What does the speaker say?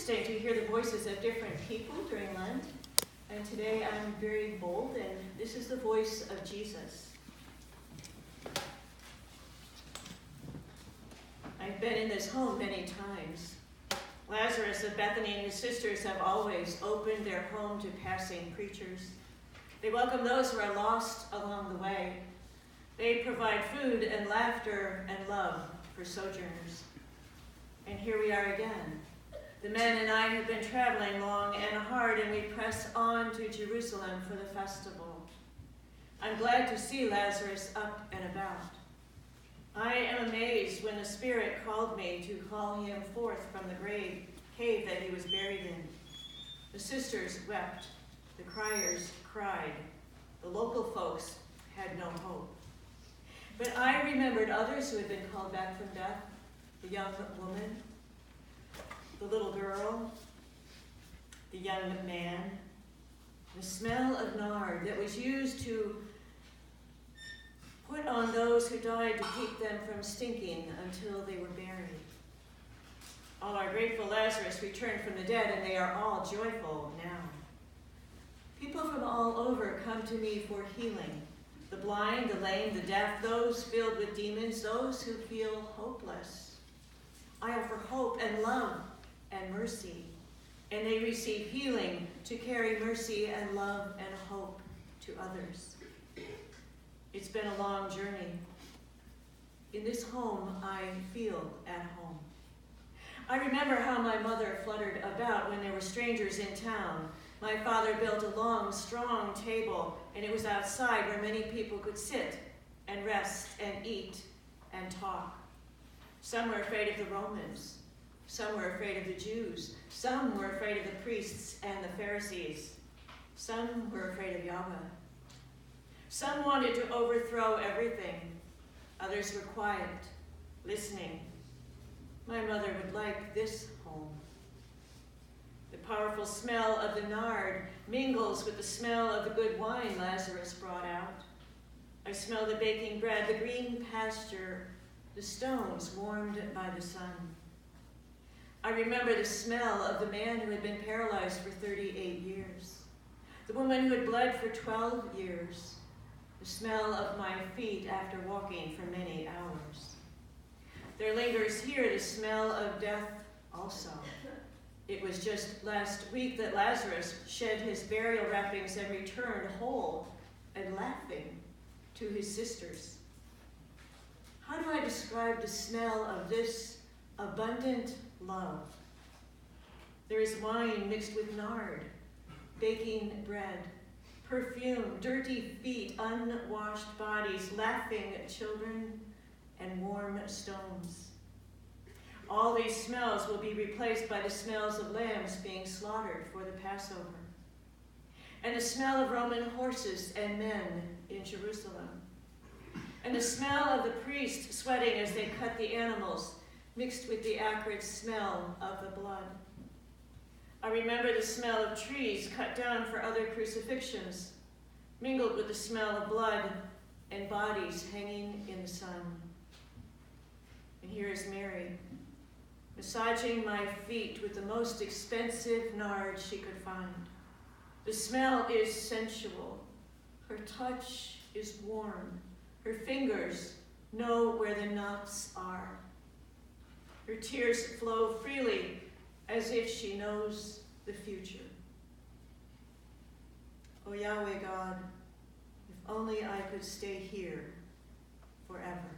interesting to hear the voices of different people during Lent. And today I'm very bold, and this is the voice of Jesus. I've been in this home many times. Lazarus of Bethany and his sisters have always opened their home to passing preachers. They welcome those who are lost along the way. They provide food and laughter and love for sojourners. And here we are again. The men and I have been traveling long and hard, and we press on to Jerusalem for the festival. I'm glad to see Lazarus up and about. I am amazed when the Spirit called me to call him forth from the cave that he was buried in. The sisters wept. The criers cried. The local folks had no hope. But I remembered others who had been called back from death, the young woman, the little girl, the young man, the smell of nard that was used to put on those who died to keep them from stinking until they were buried. All our grateful Lazarus returned from the dead, and they are all joyful now. People from all over come to me for healing. The blind, the lame, the deaf, those filled with demons, those who feel hopeless. I offer hope and love and mercy, and they receive healing to carry mercy and love and hope to others. It's been a long journey. In this home, I feel at home. I remember how my mother fluttered about when there were strangers in town. My father built a long, strong table, and it was outside where many people could sit and rest and eat and talk. Some were afraid of the Romans. Some were afraid of the Jews. Some were afraid of the priests and the Pharisees. Some were afraid of Yahweh. Some wanted to overthrow everything. Others were quiet, listening. My mother would like this home. The powerful smell of the nard mingles with the smell of the good wine Lazarus brought out. I smell the baking bread, the green pasture, the stones warmed by the sun. I remember the smell of the man who had been paralyzed for 38 years, the woman who had bled for 12 years, the smell of my feet after walking for many hours. There lingers here the smell of death also. It was just last week that Lazarus shed his burial wrappings and returned whole and laughing to his sisters. How do I describe the smell of this abundant love? There is wine mixed with nard, baking bread, perfume, dirty feet, unwashed bodies, laughing children, and warm stones. All these smells will be replaced by the smells of lambs being slaughtered for the Passover, and the smell of Roman horses and men in Jerusalem, and the smell of the priest sweating as they cut the animals, mixed with the acrid smell of the blood. I remember the smell of trees cut down for other crucifixions, mingled with the smell of blood and bodies hanging in the sun. And here is Mary, massaging my feet with the most expensive nard she could find. The smell is sensual. Her touch is warm. Her fingers know where the knots are. Her tears flow freely as if she knows the future. Oh Yahweh God, if only I could stay here forever.